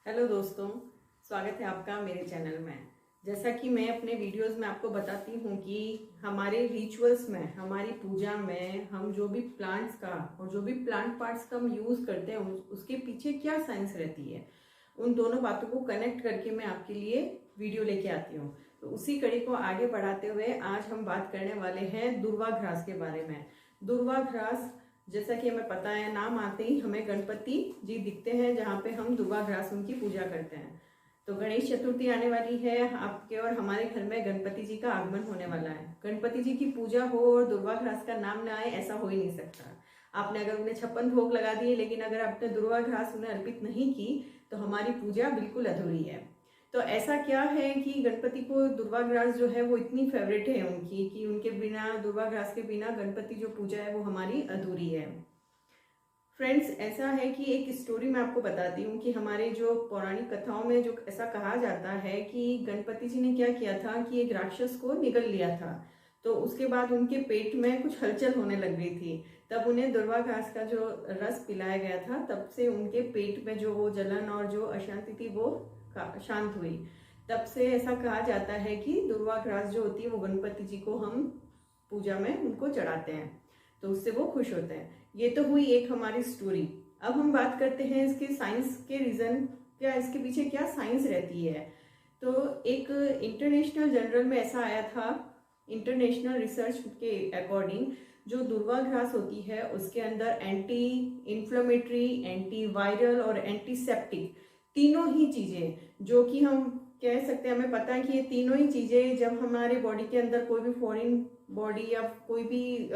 Hello दोस्तों, स्वागत है आपका मेरे चैनल में। जैसा कि मैं अपने वीडियोस में आपको बताती हूँ कि हमारे रिचुअल्स में, हमारी पूजा में हम जो भी प्लांट्स का और जो भी प्लांट पार्ट्स का हम यूज़ करते हैं उसके पीछे क्या साइंस रहती है, उन दोनों बातों को कनेक्ट करके मैं आपके लिए वीडियो लेके आती हूँ। तो उसी कड़ी को आगे बढ़ाते हुए आज हम बात करने वाले हैं दुर्वा घास के बारे में। दुर्वा घास, जैसा कि हमें पता है, नाम आते ही हमें गणपति जी दिखते हैं जहाँ पे हम दुर्वा घास उनकी पूजा करते हैं। तो गणेश चतुर्थी आने वाली है, आपके और हमारे घर में गणपति जी का आगमन होने वाला है। गणपति जी की पूजा हो और दुर्वा घास का नाम ना आए, ऐसा हो ही नहीं सकता। आपने अगर उन्हें 56 भोग लगा दिए लेकिन अगर आपने दुर्वा घास उन्हें अर्पित नहीं की तो हमारी पूजा बिल्कुल अधूरी है। तो ऐसा क्या है कि गणपति को दुर्वा घास जो है वो इतनी फेवरेट है उनकी कि उनके बिना, दुर्वा घास के बिना गणपति जो पूजा है वो हमारी अधूरी है। फ्रेंड्स, ऐसा है कि एक स्टोरी मैं आपको बताती हूँ कि हमारे जो पौराणिक कथाओं में जो ऐसा कहा जाता है कि गणपति जी ने क्या किया था कि एक राक्षस को निगल लिया था। तो उसके बाद उनके पेट में कुछ हलचल होने लग गई थी। तब उन्हें दुर्वा घास का जो रस पिलाया गया था, तब से उनके पेट में जो वो जलन और जो अशांति थी वो शांत हुई। तब से ऐसा कहा जाता है कि दुर्वा घास जो होती है वो गणपति जी को हम पूजा में उनको चढ़ाते हैं, तो उससे वो खुश होते हैं। ये तो हुई एक हमारी स्टोरी। अब हम बात करते हैं इसके साइंस के रीजन, क्या इसके पीछे क्या साइंस रहती है। तो एक इंटरनेशनल जर्नल में ऐसा आया था, इंटरनेशनल रिसर्च के अकॉर्डिंग जो दुर्वा घास होती है उसके अंदर एंटी इन्फ्लेमेटरी, एंटी वायरल और एंटीसेप्टिक तीनों ही चीजें, जो कि हम कह सकते हैं, हमें पता है कि ये तीनों ही चीजें जब हमारे बॉडी के अंदर कोई भी फॉरेन बॉडी या कोई भी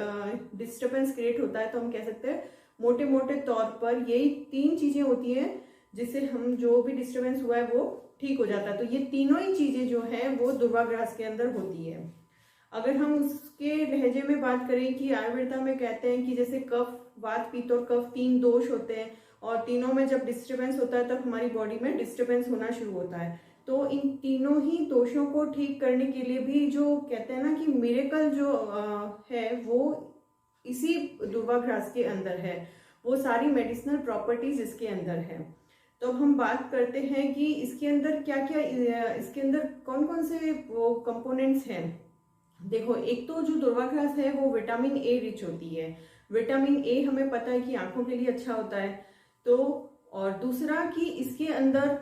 डिस्टर्बेंस क्रिएट होता है तो हम कह सकते हैं मोटे मोटे तौर पर यही तीन चीजें होती हैं जिससे हम जो भी डिस्टर्बेंस हुआ है वो ठीक हो जाता है। तो ये तीनों ही चीजें जो है वो दुर्वा घास के अंदर होती है। अगर हम उसके लहजे में बात करें कि आयुर्वेदा में कहते हैं कि जैसे कफ, वात, पित्त और कफ तीन दोष होते हैं और तीनों में जब डिस्टर्बेंस होता है तब हमारी बॉडी में डिस्टर्बेंस होना शुरू होता है। तो इन तीनों ही दोषों को ठीक करने के लिए भी जो कहते हैं ना कि मिरेकल जो है वो इसी दुर्वा घास के अंदर है, वो सारी मेडिसिनल प्रॉपर्टीज इसके अंदर है। तो अब हम बात करते हैं कि इसके अंदर क्या क्या, इसके अंदर कौन कौन से वो कंपोनेंट्स हैं। देखो, एक तो जो दुर्वा घास है वो विटामिन ए रिच होती है। विटामिन ए हमें पता है कि आंखों के लिए अच्छा होता है। तो और दूसरा कि इसके अंदर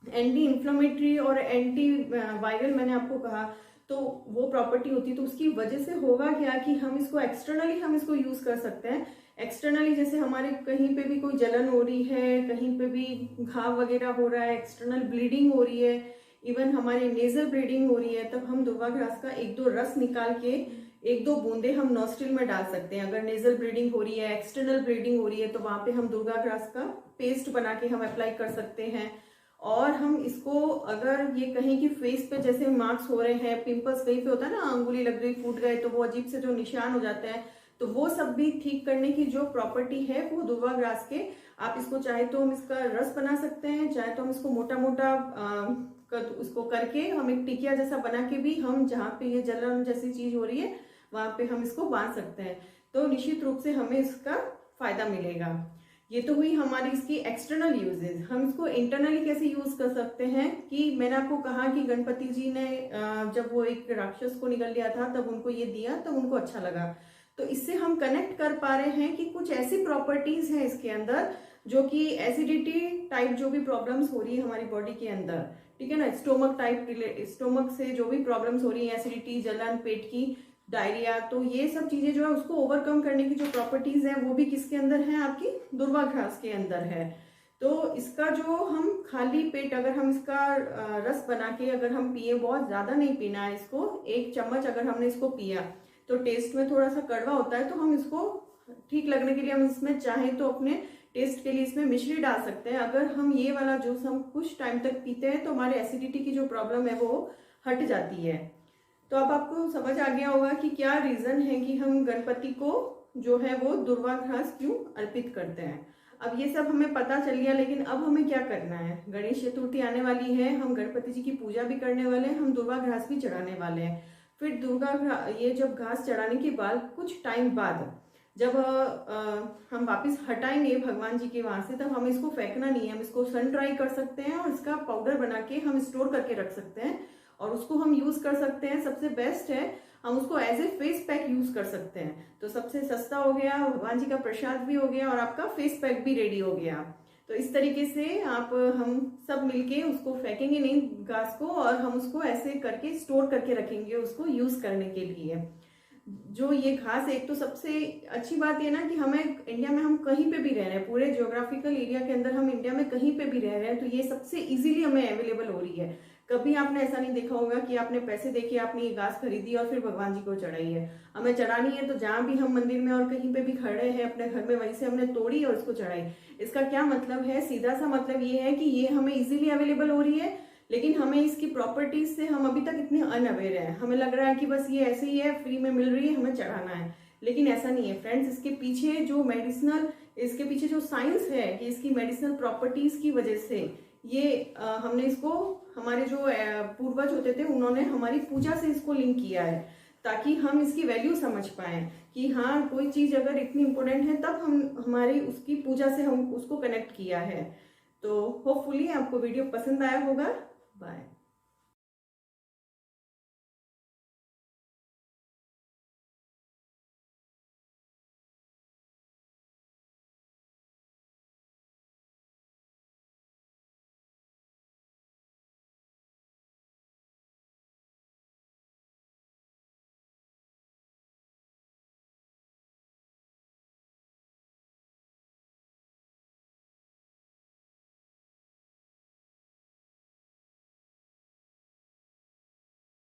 एंटी इन्फ्लेमेटरी और एंटी वायरल मैंने आपको कहा, तो वो प्रॉपर्टी होती है। तो उसकी वजह से होगा क्या कि हम इसको एक्सटर्नली हम इसको यूज कर सकते हैं। एक्सटर्नली जैसे हमारे कहीं पे भी कोई जलन हो रही है, कहीं पे भी घाव वगैरह हो रहा है, एक्सटर्नल ब्लीडिंग हो रही है, इवन हमारी नेजल ब्लीडिंग हो रही है, तब हम दुर्वा घास का एक दो रस निकाल के एक दो बूंदे हम नॉस्ट्रिल में डाल सकते हैं। अगर नेजल ब्लीडिंग हो रही है, एक्सटर्नल ब्लीडिंग हो रही है, तो वहां पे हम दुर्वा घास का पेस्ट बना के हम अप्लाई कर सकते हैं। और हम इसको, अगर ये कहीं की फेस पे जैसे मार्क्स हो रहे हैं, पिंपल्स कहीं पे होता है ना, अंगुली लग गई, फूट गए, तो वो अजीब से जो निशान हो जाते हैं, तो वो सब भी ठीक करने की जो प्रॉपर्टी है वो दुर्वा घास के, आप इसको चाहे तो हम इसका रस बना सकते हैं, चाहे तो हम इसको मोटा मोटा उसको करके हम एक टिकिया जैसा बना के भी हम जहाँ पे ये जलन जैसी चीज हो रही है वहां पे हम इसको बांध सकते हैं। तो निश्चित रूप से हमें इसका फायदा मिलेगा। ये तो हुई हमारी इसकी एक्सटर्नल यूजेज। हम इसको इंटरनली कैसे यूज कर सकते हैं कि मैंने आपको कहा कि गणपति जी ने जब वो एक राक्षस को निगल लिया था तब उनको ये दिया, तब उनको अच्छा लगा। तो इससे हम कनेक्ट कर पा रहे हैं कि कुछ ऐसी प्रॉपर्टीज हैं इसके अंदर जो कि एसिडिटी टाइप जो भी प्रॉब्लम्स हो रही है हमारी बॉडी के अंदर, ठीक है ना, स्टोमक टाइप, स्टोमक से जो भी प्रॉब्लम्स हो रही है, एसिडिटी, जलन, पेट की, डायरिया, तो ये सब चीजें जो है उसको ओवरकम करने की जो प्रॉपर्टीज है वो भी किसके अंदर है, आपकी दुर्वा घास के अंदर है। तो इसका जो हम खाली पेट अगर हम इसका रस बना के अगर हम पिए, बहुत ज्यादा नहीं पीना है इसको, एक चम्मच अगर हमने इसको पिया तो टेस्ट में थोड़ा सा कड़वा होता है, तो हम इसको ठीक लगने के लिए हम इसमें चाहे तो अपने टेस्ट के लिए इसमें मिश्री डाल सकते हैं। अगर हम ये वाला जूस हम कुछ टाइम तक पीते हैं तो हमारे एसिडिटी की जो प्रॉब्लम है वो हट जाती है। तो अब आपको समझ आ गया होगा कि क्या रीजन है कि हम गणपति को जो है वो दुर्वा घास क्यों अर्पित करते हैं। अब ये सब हमें पता चल गया, लेकिन अब हमें क्या करना है। गणेश चतुर्थी आने वाली है, हम गणपति जी की पूजा भी करने वाले हैं, हम दुर्वा घास भी चढ़ाने वाले हैं। फिर ये जब घास चढ़ाने के बाद कुछ टाइम बाद जब हम वापस हटाएंगे भगवान जी के वहां से, तब हमें इसको फेंकना नहीं है, हम इसको सन ड्राई कर सकते हैं और इसका पाउडर बना के हम स्टोर करके रख सकते हैं और उसको हम यूज कर सकते हैं। सबसे बेस्ट है हम उसको as a face pack use कर सकते हैं। तो सबसे सस्ता हो गया, भगवान जी का प्रसाद भी हो गया और आपका फेस पैक भी रेडी हो गया। तो इस तरीके से हम सब मिलके उसको फेंकेंगे नहीं घास को, और हम उसको ऐसे करके स्टोर करके रखेंगे उसको यूज करने के लिए। जो ये घास, एक तो सबसे अच्छी बात ये ना कि हमें इंडिया में हम कहीं पे भी रह रहे हैं, पूरे ज्योग्राफिकल एरिया के अंदर हम इंडिया में कहीं पे भी रह रहे हैं, तो ये सबसे इजीली हमें अवेलेबल हो रही है। कभी आपने ऐसा नहीं देखा होगा कि आपने पैसे देके आपने ये घास खरीदी और फिर भगवान जी को चढ़ाई है। हमें चढ़ानी है तो जहां भी हम मंदिर में और कहीं पे भी खड़े हैं अपने घर में, वहीं से हमने तोड़ी और उसको चढ़ाई। इसका क्या मतलब है? सीधा सा मतलब ये है कि ये हमें इजीली अवेलेबल हो रही है, लेकिन हमें इसकी प्रॉपर्टीज से हम अभी तक इतने अनअवेयर हैं। हमें लग रहा है कि बस ये ऐसे ही है, फ्री में मिल रही है, हमें चढ़ाना है, लेकिन ऐसा नहीं है फ्रेंड्स। इसके पीछे जो मेडिसिनल, इसके पीछे जो साइंस है कि इसकी मेडिसिनल प्रॉपर्टीज की वजह से ये हमने इसको, हमारे जो पूर्वज होते थे उन्होंने हमारी पूजा से इसको लिंक किया है, ताकि हम इसकी वैल्यू समझ पाए कि हाँ कोई चीज अगर इतनी इंपॉर्टेंट है तब हम हमारी उसकी पूजा से हम उसको कनेक्ट किया है। तो होपफुली आपको वीडियो पसंद आया होगा। बाय।